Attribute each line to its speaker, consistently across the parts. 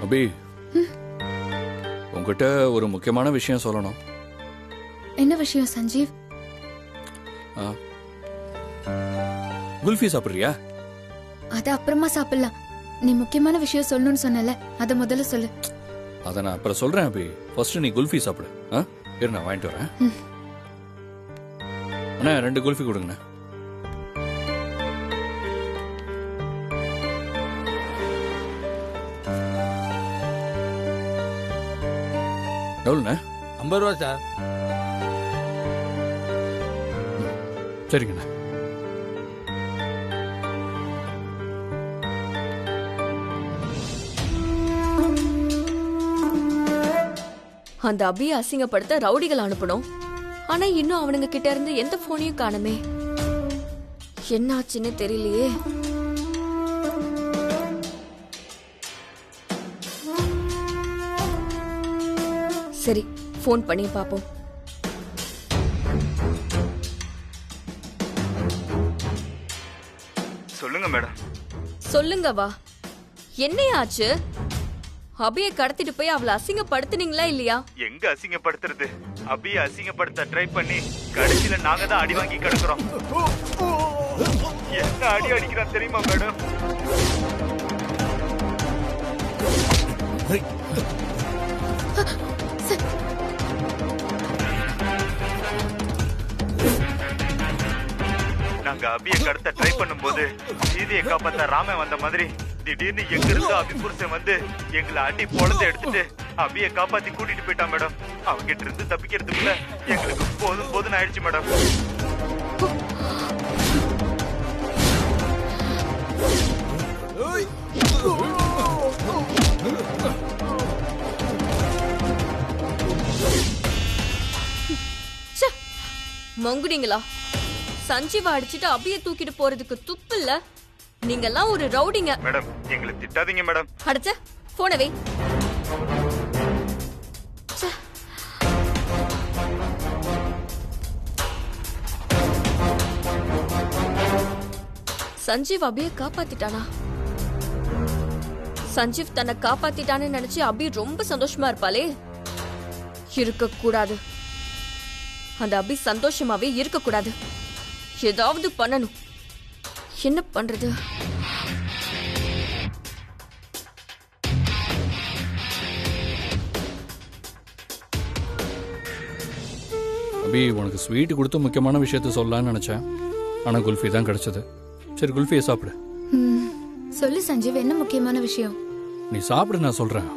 Speaker 1: அபி, உங்ககிட்ட ஒரு முக்கியமான விஷயம் சொல்லணும்.
Speaker 2: என்ன விஷயம் சஞ்சீவ்?
Speaker 1: குல்ஃபி சாப்பிடுறியா?
Speaker 2: அத அப்புறமா சாப்பிடலாம். நீ முக்கியமான விஷயம் சொல்லணும்னு சொன்னல, அத முதல்ல சொல்லு.
Speaker 1: அதை நான் அப்புறம் சொல்றேன் அபி. ஃபர்ஸ்ட் நீ குல்ஃபி சாப்பிடு. இரு, நான் வாங்கிட்டு வரேன். அண்ணா 2 குல்ஃபி கொடுங்கண்ணா. எவ்வளோண்ணா?
Speaker 3: 50 ரூபா சார்.
Speaker 1: சரிங்கண்ணா.
Speaker 4: அந்த அபியை அசிங்கப்படுத்த ரவுடிகள் அனுப்பணும். ஆனா இன்னும் அவனுங்க கிட்ட இருந்து எந்த போனையும் காணுமே. என்ன ஆச்சுன்னு தெரியலையே. சரி, போன் பண்ணி பாப்போம்.
Speaker 5: சொல்லுங்க மேடம்.
Speaker 4: சொல்லுங்க வா. என்னையாச்சு? அபியை கடத்திட்டு போய் அவளை அசிங்கப்படுத்துனீங்களா இல்லையா?
Speaker 5: எங்க அசிங்கப்படுத்துறது? அபியை அசிங்கப்படுத்த ட்ரை பண்ணி கடைசியில நாங்க தான் அடி வாங்கி கிடக்குறோம். என்ன அடி அடிக்கிறான் தெரியுமா மேடம்? நாங்க அபியை கடத்த ட்ரை பண்ணும்போது சீதையை காப்பாத்த ராமன் வந்த மாதிரி திடீர்னு எங்க இருந்து அபி புருஷன் வந்து எங்களை அடி பொழந்து எடுத்துட்டு அபியை காப்பாத்தி கூட்டிட்டு போயிட்டான் மேடம். அவங்கிட்ட இருந்து தப்பிக்கிறதுக்குள்ள எங்களுக்கு போதும் போதும் ஆயிடுச்சு மேடம்.
Speaker 4: மங்குடிங்களா? சஞ்சீவ அடிச்சுட்டு அபியை தூக்கிட்டு போறதுக்கு துப்பு இல்ல? நீங்க எல்லாம் ஒரு ரவுடிங்க.
Speaker 5: மேடம், எங்களை திட்டாதீங்க மேடம்.
Speaker 4: அடச்ச, போனவே. சஞ்சீவ் அபியை காப்பாத்திட்டானா? சஞ்சீவ் தன்னை காப்பாத்திட்டான்னு நினைச்சு அபி ரொம்ப சந்தோஷமா இருப்பாளே. இருக்க கூடாது. அந்த அபி சந்தோஷமாவே இருக்க கூடாது. ஏதாவது பண்ணணும். என்ன பண்றது?
Speaker 1: அபி, உனக்கு ஸ்வீட் கொடுத்து முக்கியமான விஷயத்த சொல்லலாம்னு நினைச்சேன். ஆனா குல்ஃபி தான் கிடைச்சது. சரி, குல்ஃபியை சாப்பிடு.
Speaker 2: சொல்லு சஞ்சீவ், என்ன முக்கியமான விஷயம்?
Speaker 1: நீ சாப்பிடு, நான் சொல்றேன்.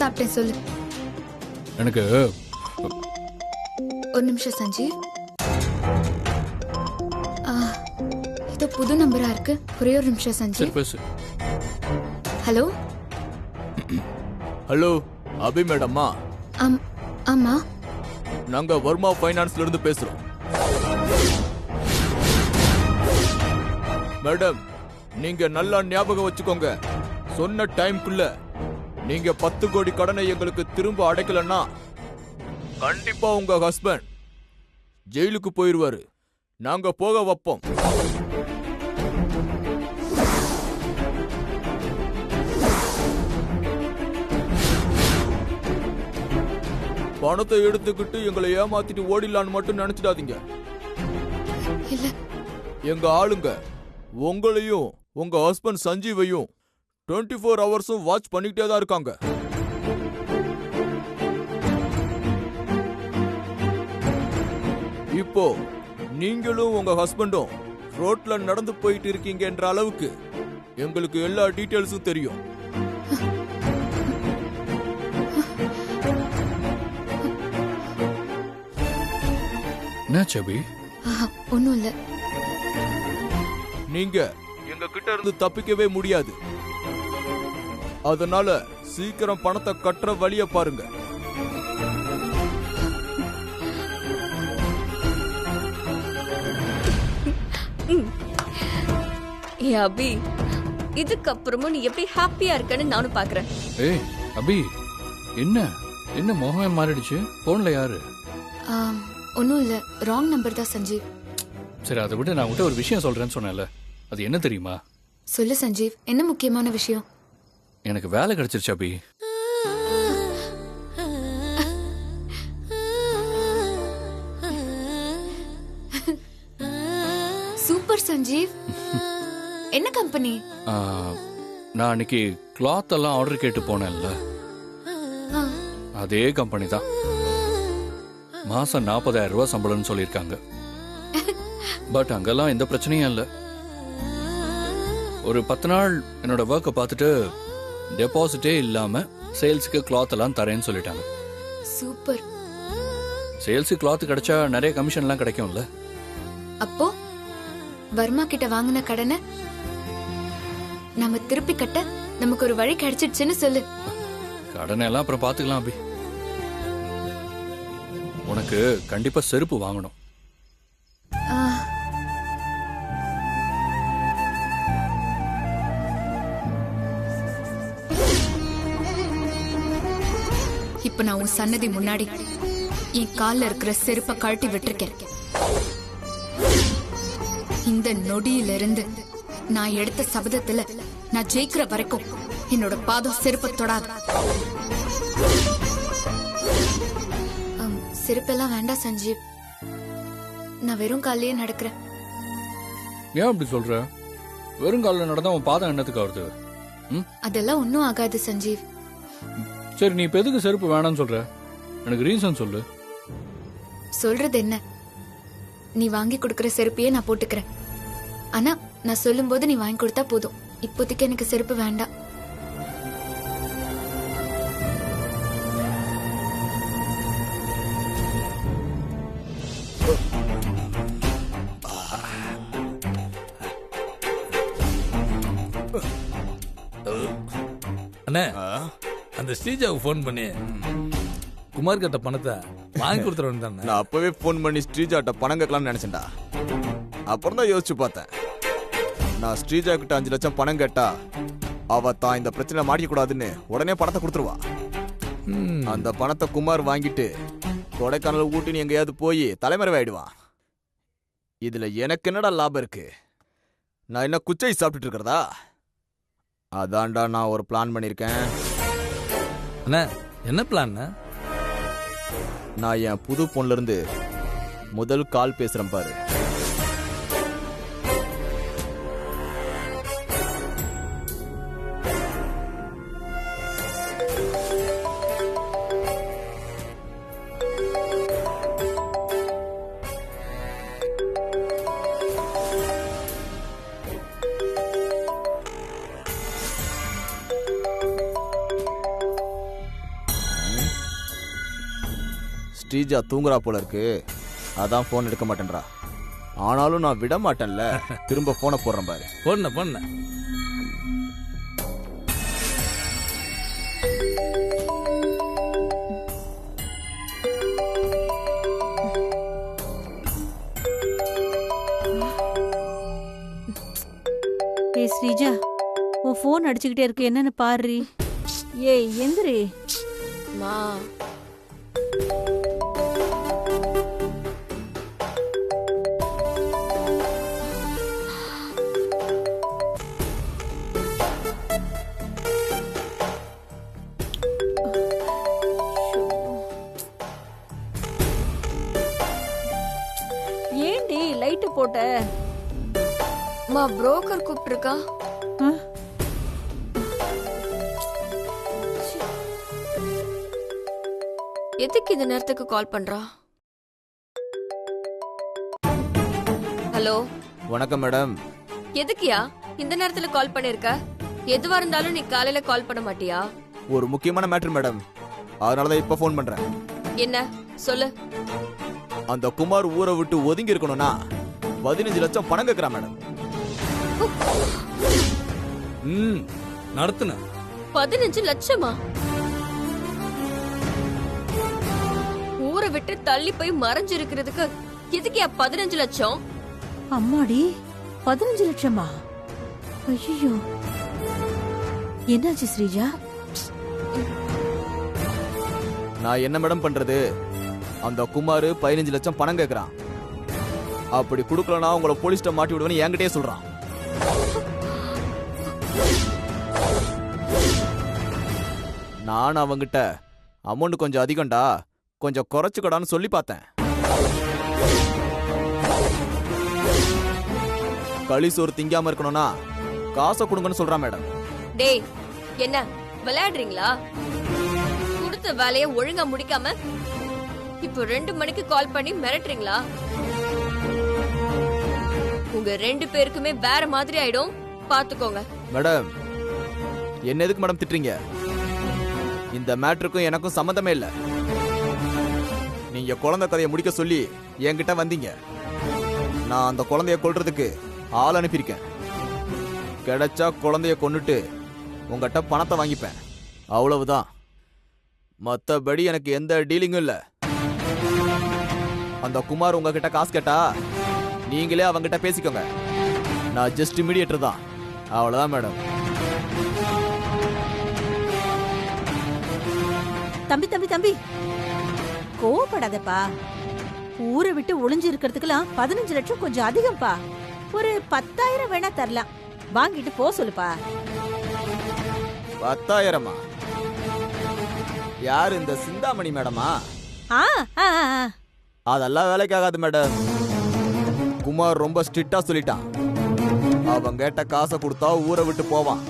Speaker 2: சாப்பிட்டேன், சொல்லு.
Speaker 1: எனக்கு
Speaker 2: ஒரு நிமிஷம் சஞ்சீவ். இது புது நம்பரா இருக்கு. ஒரே ஒரு நிமிஷம் சஞ்சீவ்.
Speaker 1: பேசு.
Speaker 2: ஹலோ.
Speaker 3: ஹலோ, அபி மேடம்மா?
Speaker 2: ஆமா,
Speaker 3: நாங்க வர்மா ஃபைனான்ஸ்ல இருந்து பேசுறோம். மேடம், நீங்க நல்லா ஞாபகம் வச்சுக்கோங்க. சொன்ன டைம்க்குள்ள நீங்க 10 கோடி கடனை எங்களுக்கு திரும்ப அடைக்கலன்னா கண்டிப்பா உங்க ஹஸ்பண்ட் ஜெயிலுக்கு போயிருவாரு. நாங்க போக வைப்போம். பணத்தை எடுத்துக்கிட்டு எங்களை ஏமாத்திட்டு ஓடிடலான்னு மட்டும் நினைச்சிடாதீங்க. எங்க ஆளுங்க உங்களையும் உங்க ஹஸ்பண்ட் சஞ்சீவையும் 24 ஹவர்ஸும் வாட்ச் பண்ணிக்கிட்டே தான் இருக்காங்க. இப்போ நீங்களும் உங்க ஹஸ்பண்டும் ரோட்ல நடந்து போயிட்டு இருக்கீங்கன்ற அளவுக்கு எங்களுக்கு எல்லா டீடைல்ஸும் தெரியும்.
Speaker 1: என்ன சபி?
Speaker 2: ஒண்ணும் இல்ல.
Speaker 3: நீங்க எங்க கிட்ட இருந்து தப்பிக்கவே முடியாது. அதனால சீக்கிரம் பணத்தை கட்டுற வழிய பாருங்க.
Speaker 4: ஏ அபி, இதுக்கப்புறமும் நீ எப்படி ஹாப்பியா இருக்கன்னு நானும் பாக்குறேன்.
Speaker 1: ஏய் அபி, என்ன என்ன முகமே மாறிடுச்சு? போன்ல யாரு?
Speaker 2: ஒன்றும் இல்லை, ராங் நம்பர் தான் சஞ்சீவ்.
Speaker 1: சரி, அதை விட்டு நான் உன்கிட்ட ஒரு விஷயம் சொல்றேன்னு சொன்னேன்ல, அது என்ன தெரியுமா?
Speaker 2: சொல்லு சஞ்சீவ், என்ன முக்கியமான விஷயம்?
Speaker 1: எனக்கு வேலை கிடைச்சிருச்சு அபி.
Speaker 2: சூப்பர் சஞ்சீவ். என்ன கம்பெனி?
Speaker 1: நான் அன்னைக்கு கிளாத் எல்லாம் ஆர்டர் கேட்டு போனேன்ல, அதே கம்பெனி தான். மாசம் 40,000 ரூபாய் சம்பளம்னு சொல்லியிருக்காங்க. பட் அங்கெல்லாம் எந்த பிரச்சனையும் இல்லை. ஒரு 10 நாள் என்னோட ஒர்க்கை பார்த்துட்டு டெபாசிட்டே இல்லாம சேல்ஸுக்கு கிளாத் எல்லாம் தரேன்னு சொல்லிட்டாங்க.
Speaker 2: சூப்பர்.
Speaker 1: சேல்ஸுக்கு கிளாத் கிடைச்சா நிறைய கமிஷன்லாம் கிடைக்கும்ல.
Speaker 2: அப்போ வர்மா கிட்ட வாங்கின கடனை நம்ம திருப்பி கட்ட நமக்கு ஒரு வழி கிடைச்சிடுச்சுன்னு சொல்லு.
Speaker 1: கடனை எல்லாம் அப்புறம் பார்த்துக்கலாம் அபி. உனக்கு கண்டிப்பா செருப்பு வாங்கணும்.
Speaker 2: இப்ப நான் உன் சன்னதி முன்னாடி என் கால்ல இருக்கிற செருப்பை கழட்டி விட்டுருக்கேன். இந்த நொடியிலிருந்து நான் எடுத்த சபதத்துல நான் ஜெயிக்கிற வரைக்கும் என்னோட பாதம் செருப்பை தொடாது. செருப்பெல்லாம் வேண்டாம் சஞ்சீவ், நான் வெறும் காலையே நடக்கிறேன்.
Speaker 1: ஏன் அப்படி சொல்ற? வெறும் காலில் நடந்தா உன் பாதம் என்னத்துக்கு ஆகுது?
Speaker 2: அதெல்லாம் ஒன்னும் ஆகாது சஞ்சீவ்.
Speaker 1: சரி, நீ இப்ப எதுக்கு செருப்பு வேணாம்னு சொல்ற? எனக்கு ரீசன் சொல்லு.
Speaker 2: சொல்றது என்ன, நீ வாங்கி கொடுக்கற செருப்பையே நான் போட்டுக்கிறேன். ஆனா நான் சொல்லும் போது நீ வாங்கி கொடுத்தா போதும். இப்போதைக்கு எனக்கு செருப்பு வேண்டாம்.
Speaker 6: அண்ணே, அந்த ஸ்ரீஜாவுக்கு ஃபோன் பண்ணி குமார் கிட்ட பணத்தை வாங்கி கொடுத்துருவேன் தானே.
Speaker 3: நான் அப்பவே போன் பண்ணி ஸ்ரீஜாட்ட பணம் கேட்கலாம்னு நினைச்சேன்டா. அப்புறம் தான் யோசிச்சு பார்த்தேன், நான் ஸ்ரீஜா கிட்ட 5 லட்சம் பணம் கேட்டா அவ தான் இந்த பிரச்சனை மாட்டிக்க கூடாதுன்னு உடனே பணத்தை கொடுத்துருவா. அந்த பணத்தை குமார் வாங்கிட்டு கொடைக்கானல் ஊட்டின்னு எங்கேயாவது போய் தலைமறைவாயிடுவான். இதுல எனக்கு என்னடா லாபம் இருக்கு? நான் என்ன குச்சை சாப்பிட்டுட்டு இருக்கிறதா? அதான்டா நான் ஒரு பிளான் பண்ணிருக்கேன்.
Speaker 6: அண்ணா, என்ன பிளான்?
Speaker 3: நான் என் புது போன்ல இருந்து முதல் கால் பேசுறேன் பாரு. ஸ்ரீஜா தூங்குறா போல இருக்கு, அதான் போன் எடுக்க மாட்டேன்றா. ஆனாலும் நான் விட மாட்டேன்ல, திரும்ப போனை போடுறேன் பாரு.
Speaker 6: பொண்ண
Speaker 7: ஏய் ஸ்ரீஜா, உன் ஃபோன் அடிச்சுக்கிட்டே இருக்கு, என்னன்னு பாரு. ஏய் எந்திரி.
Speaker 4: மா,
Speaker 7: ஏண்டி லைட்டு போட்ட?
Speaker 4: மா புரோக்கர் கூப்பிட்டுருக்கா. எதுக்கு இந்த நேரத்துக்கு கால் பண்றா? ஹலோ,
Speaker 3: வணக்கம் மேடம்.
Speaker 4: எதுக்கியா இந்த நேரத்துல கால் பண்ணிருக்க? எதுவா இருந்தாலும் நீ காலையில கால் பண்ண மாட்டியா?
Speaker 3: ஒரு முக்கியமான மேட்டர் மேடம், அதனாலதான் இப்ப போன் பண்றேன்.
Speaker 4: என்ன சொல்லு.
Speaker 3: அந்த குமார் ஊரை விட்டு ஒதுங்கி இருக்கணும்னா 15 லட்சம் பணம் கேட்கிறான் மேடம்.
Speaker 6: நடத்துன
Speaker 4: 15 லட்சமா? ஊரை விட்டு தள்ளி போய் மறைஞ்சு இருக்கிறதுக்கு எதுக்கியா 15 லட்சம்?
Speaker 7: அம்மாடி, 15 லட்சமா? ஐயோ, என்னாச்சு ஸ்ரீஜா?
Speaker 3: நான் என்ன மேடம் பண்றது? அந்த குமார் 15 லட்சம் பணம் கேக்குறான். அப்படி கொடுக்கலனா உங்களை போலீஸ்ட்ட மாட்டி விடுவேன்னு என்கிட்டயே சொல்றான். நான் அவங்கிட்ட அமௌண்ட் கொஞ்சம் அதிகம்டா, கொஞ்சம் குறைச்சுக்கடான்னு சொல்லி பார்த்தேன். களி சோறு திங்காம இருக்கணும்னா காசை கொடுங்கன்னு சொல்றான் மேடம்.
Speaker 4: டேய், என்ன விளையாடுறீங்களா? கொடுத்த வேலையை ஒழுங்கா முடிக்காம இப்போ 2 மணிக்கு கால் பண்ணி மிரட்டுறீங்களா? உங்க 2 பேருக்குமே வேற மாதிரி ஆயிடும், பாத்துக்கோங்க.
Speaker 3: மேடம், என்ன எதுக்கு மேடம் திட்டுறீங்க? இந்த மேட்டருக்கும் எனக்கும் சம்மந்தமே இல்ல. நீங்க குழந்தை கதையை முடிக்க சொல்லி என்கிட்ட வந்தீங்க. நான் அந்த குழந்தைய கொல்றதுக்கு ஆள் அனுப்பியிருக்கேன். கிடைச்சா குழந்தைய கொன்னுட்டு உங்ககிட்ட பணத்தை வாங்கிப்பேன், அவ்வளவுதான். மத்தபடி எனக்கு எந்த டீலிங்கும் இல்ல. அந்த குமார் உங்ககிட்ட காசு கேட்டா நீங்களே அவங்கிட்ட பேசிக்கோங்க. நான் ஜஸ்ட் மீடியேட்டர் தான், அவ்வளவுதான் மேடம்.
Speaker 7: தம்பி தம்பி தம்பி, கோவப்படாதப்பா. ஊரை விட்டு ஒளிஞ்சு இருக்கிறதுக்கெல்லாம் 15 லட்சம் கொஞ்சம் அதிகம்ப்பா. ஒரு 10,000 வேணா தரலாம், வாங்கிட்டு போ சொல்லுப்பா.
Speaker 3: 10,000? யாரு, இந்த சிந்தாமணி மேடமா?
Speaker 7: ஆ, ஆ, ஆ, ஆ.
Speaker 3: அதெல்லாம் வேலைக்கு ஆகாது மேடம். குமார் ரொம்ப ஸ்ட்ரிக்டா சொல்லிட்டான். அவன் கேட்ட காசை கொடுத்தா ஊரை விட்டு போவான்,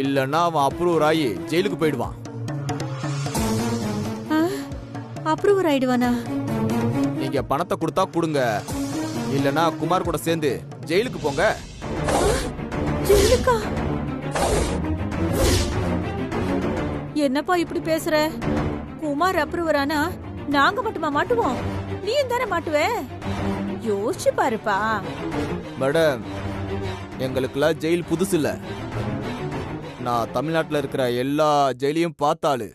Speaker 3: இல்லன்னா அவன் அப்ரூவர் ஆகி ஜெயிலுக்கு போயிடுவான்.
Speaker 7: அப்ரூவர் ஆயிடுவானா?
Speaker 3: நீங்க பணத்தை கொடுத்தா கொடுங்க, இல்லனா குமார் கூட சேர்ந்து ஜெயிலுக்கு போங்க.
Speaker 7: ஜெயிலுக்கா? என்னப்பா இப்படி பேசுற? குமார் அப்ரூவர் ஆனா நாங்க மட்டுமா மாட்டுவோம்? நீயும் தானே மாட்டுவ? யோசிச்சு பாருப்பா.
Speaker 3: மேடம், எங்களுக்குலாம் ஜெயில் புதுசு இல்ல. நான் தமிழ்நாட்டுல இருக்கிற எல்லா ஜெயிலையும் பார்த்தாலு.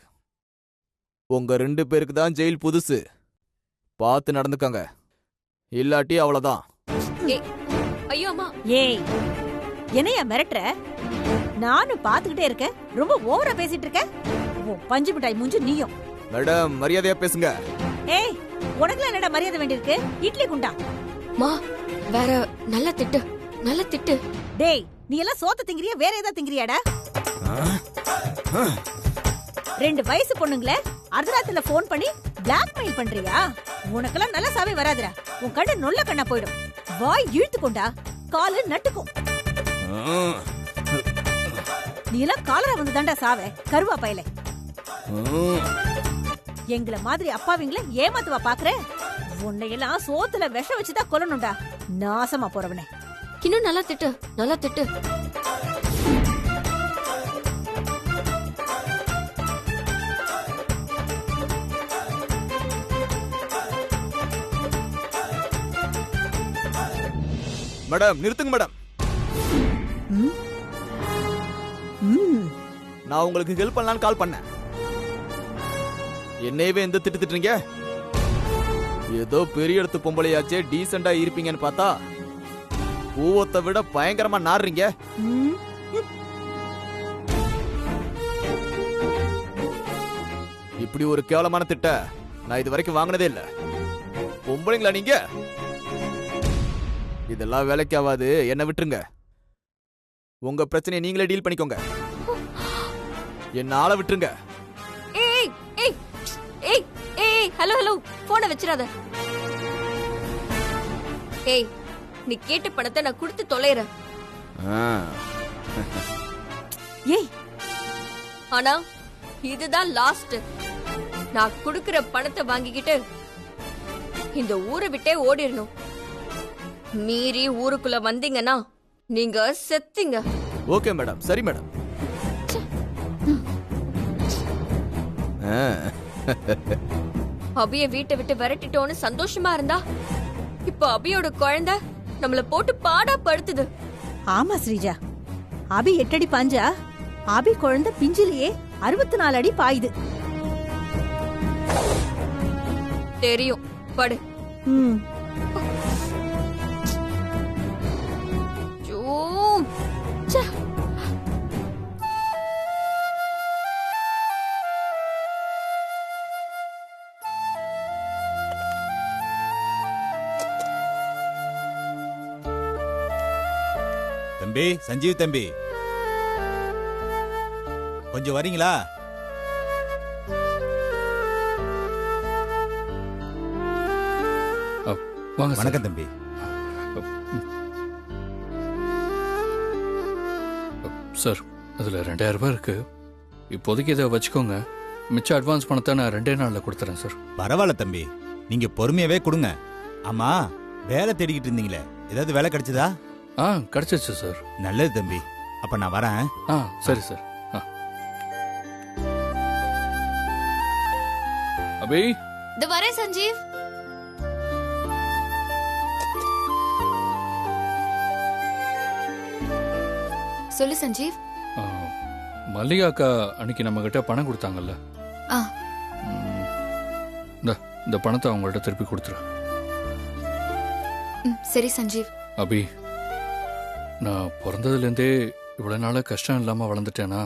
Speaker 3: உங்க 2 பேருக்கு தான் ஜெயில் புதுசு. பார்த்து நடந்துக்கங்க, இல்லாட்டி அவ்வளவுதான்.
Speaker 4: ஏய், ஐயோ அம்மா.
Speaker 7: ஏய், என்னையா மிரட்டுற? நானும் பாத்துக்கிட்டே இருக்கேன், ரொம்ப ஓவரா பேசிட்டு இருக்க. பஞ்சு மிட்டாய் மூஞ்சு நீயும்.
Speaker 3: மேடம், மரியாதையா பேசுங்க.
Speaker 7: ஏய், உனக்குலாம் என்னடா மரியாதை வேண்டியிருக்கு? இட்லி குண்டா.
Speaker 4: மா, வேற நல்ல திட்டு, நல்ல திட்டு.
Speaker 7: டேய், நீ எல்லாம் சோத்த திங்கிறியா வேற ஏதாவது திங்கிறியாடா? 2 வயசு பொண்ணுங்கள அர்த்தராத்திரில போன் பண்ணி பிளாக்மெயில் பண்றியா? உனக்கெல்லாம் நல்ல சாவே வராதுடா. உன் கண்ணு நொல்ல கண்ணா போயிடும். வாய் இழுத்து கொண்டா காலு நட்டுக்கும். நீ எல்லாம் காலரா வந்து தாண்டா சாவே, கருவா பயலே. எங்கள மாதிரி அப்பாவிங்கள ஏமாத்துவா பாக்குற? உன்னையெல்லாம் சோத்துல விஷம் வச்சுதான் கொல்லணும்டா, நாசமா போறவனே.
Speaker 4: இன்னும் நல்லா திட்டு, நல்லா திட்டு.
Speaker 3: மேடம், நிறுத்துங்க மேடம். நான் உங்களுக்கு ஹெல்ப் பண்ணலான்னு கால் பண்ணேன். என்னையவே எந்த திட்டு திட்டுறீங்க? ஏதோ பெரிய இடத்து பொம்பளையாச்சே, டீசெண்டா இருப்பீங்கன்னு பார்த்தா பூவத்தை விட பயங்கரமா நாடுறீங்க. இப்படி ஒரு கேவலமான திட்ட நான் இது வரைக்கும் வாங்கினதே இல்ல. பொம்பளைங்களா நீங்க? இதெல்லாம் வேலைக்கு ஆகாது, என்ன விட்டுருங்க. உங்க பிரச்சனையை நீங்களே டீல் பண்ணிக்கோங்க, என்ன ஆள விட்டுருங்க.
Speaker 4: ஏய் ஏய் ஏய் ஏய், ஹலோ ஹலோ, போனை வச்சிராத. ஏய், நீ கேட்ட பணத்தை நான் கொடுத்து தொலைறேன்.
Speaker 7: ஏய்,
Speaker 4: ஆனா இதுதான் லாஸ்ட். நான் கொடுக்கிற பணத்தை வாங்கிக்கிட்டு இந்த ஊரை விட்டே ஓடிடணும். மீறி ஊருக்குள்ள வந்தீங்கன்னா நீங்க செத்தீங்க.
Speaker 3: ஓகே மேடம், சரி மேடம்.
Speaker 4: அபிய வீட்டை விட்டு விரட்டிட்டோன்னு சந்தோஷமா இருந்தா, இப்ப அபியோட குழந்தை நம்மள போட்டு பாடா படுத்துது.
Speaker 7: ஆமா ஸ்ரீஜா, அபி 8 அடி பாஞ்சா, அபி குழந்தை பிஞ்சிலேயே 64 அடி பாயுது.
Speaker 4: தெரியும், படு.
Speaker 7: ம்.
Speaker 4: ஐயோ,
Speaker 8: தம்பி சஞ்சீவ் தம்பி, கொஞ்சம் வரீங்களா?
Speaker 1: வாங்க சார்.
Speaker 8: வணக்கம் தம்பி.
Speaker 1: சார் அதில் 2000 ரூபாய் இருக்கு. இப்போதைக்கு இதை வச்சுக்கோங்க. மிச்சம் அட்வான்ஸ் பணத்தை நான் 2 நாளில் கொடுத்துறேன் சார்.
Speaker 8: பரவாயில்ல தம்பி, நீங்க பொறுமையாவே கொடுங்க. ஆமா, வேலை தேடிக்கிட்டு இருந்தீங்களே, ஏதாவது வேலை கிடைச்சதா?
Speaker 1: கிடைச்சிச்சு சார்.
Speaker 8: நல்லது தம்பி, அப்ப நான் வரேன்.
Speaker 1: சரி சார். அபி,
Speaker 2: இது வரேன் சஞ்சீவ். சொல்லு சஞ்சீவ்.
Speaker 1: மல்லிகா அக்கா அன்னைக்கு நம்ம கிட்ட பணம் கொடுத்தாங்கல்ல, இந்த பணத்தை அவங்கள்ட்ட திருப்பி கொடுத்துரு.
Speaker 2: சரி சஞ்சீவ்.
Speaker 1: அபி, நான் பிறந்ததுலேருந்தே இவ்வளோ நாளாக கஷ்டம் இல்லாமல் வளர்ந்துட்டேனா,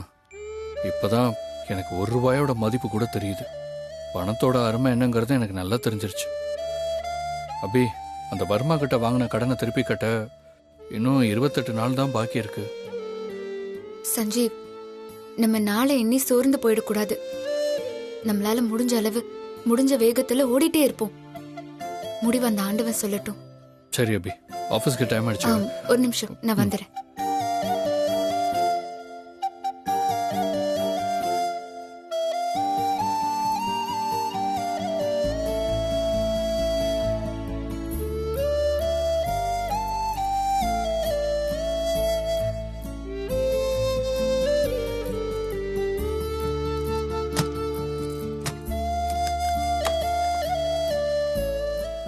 Speaker 1: இப்போதான் எனக்கு 1 ரூபாயோட மதிப்பு கூட தெரியுது. பணத்தோட அருமை என்னங்கிறது எனக்கு நல்லா தெரிஞ்சிருச்சு. அபி, அந்த வர்மா கிட்ட வாங்கின கடனை திருப்பி கட்ட இன்னும் 28 நாள் தான் பாக்கி இருக்கு.
Speaker 2: சஞ்சீவ், நம்ம நாளை எண்ணி சோர்ந்து போயிடக்கூடாது. நம்மளால முடிஞ்ச அளவு முடிஞ்ச வேகத்துல ஓடிட்டே இருப்போம். முடிவு அந்த ஆண்டவன் சொல்லட்டும்.
Speaker 1: சரி அபி, ஆபீஸ்க்கு டைம் ஆயிடுச்சு.
Speaker 2: ஒரு நிமிஷம், நான் வந்துடுறேன்.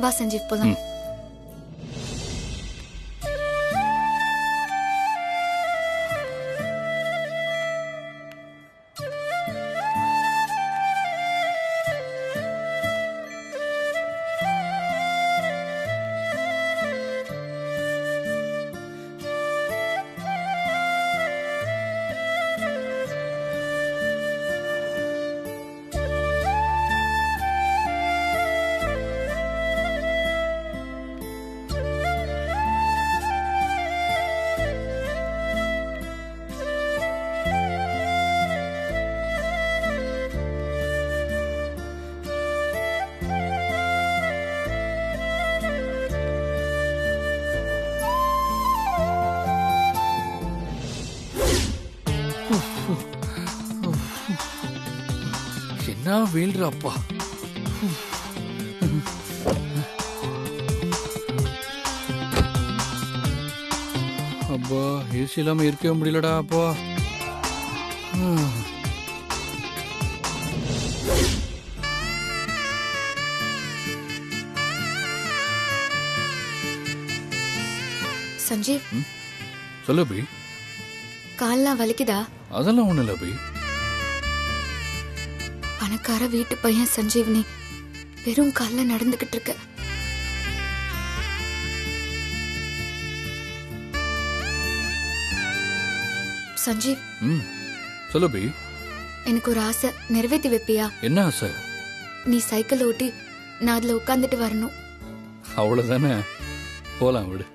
Speaker 2: வா சஞ்சீவ், போலாம்.
Speaker 1: என்ன வீழ்றாப்பா. அப்பா, ஏசி இல்லாம இருக்கவே முடியலடா அப்பா.
Speaker 2: சஞ்சீவ்,
Speaker 1: சொல்லு அபி.
Speaker 2: கால்லாம் வலிக்குதா?
Speaker 1: அதெல்லாம் ஒண்ணு இல்ல அபி.
Speaker 2: பணக்கார வீட்டு பையன் சஞ்சீவ்னி வெறும் கால்ல நடந்துகிட்டு இருக்க. சஞ்சீவ்,
Speaker 1: சொல்லு அபி.
Speaker 2: எனக்கு ஒரு ஆசை, நிறைவேற்றி வைப்பியா?
Speaker 1: என்ன ஆசை?
Speaker 2: நீ சைக்கிள் ஓட்டி நான் அதுல உட்காந்துட்டு வரணும்.
Speaker 1: அவ்வளவுதானே, போலாம் விடு.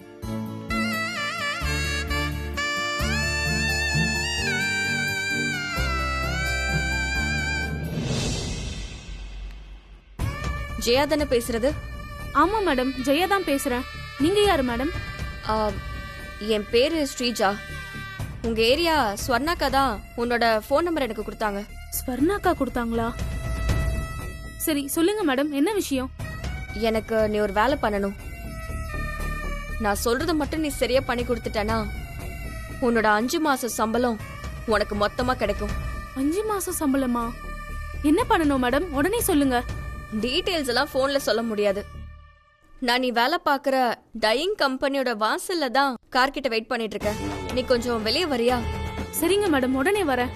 Speaker 4: ஜெயா தானே பேசுறது?
Speaker 9: ஆமா மேடம், ஜெயா தான் பேசுறேன். நீங்க யாரு மேடம்?
Speaker 4: என் பேரு ஸ்ரீஜா. உங்க ஏரியா ஸ்வர்ணாக்கா தான் உன்னோட ஃபோன் நம்பர் எனக்கு கொடுத்தாங்க.
Speaker 9: ஸ்வர்ணாக்கா கொடுத்தாங்களா? சரி சொல்லுங்க மேடம், என்ன விஷயம்?
Speaker 4: எனக்கு நீ ஒரு வேலை பண்ணணும். நான் சொல்றத மட்டும் நீ சரியா பண்ணி கொடுத்துட்டனா உன்னோட 5 மாச சம்பளம் உனக்கு மொத்தமா கிடைக்கும்.
Speaker 9: 5 மாசம் சம்பளமா? என்ன பண்ணணும் மேடம், உடனே சொல்லுங்க.
Speaker 4: டீடைல்ஸ் எல்லாம் போன்ல சொல்ல முடியாது. நான் நீ வேலை பாக்குற டையிங் கம்பெனியோட வாசல்ல தான் கார் கிட்ட வெயிட் பண்ணிட்டு இருக்கேன். நீ கொஞ்சம் வெளியே வரியா?
Speaker 9: சரிங்க மேடம், உடனே வரேன்.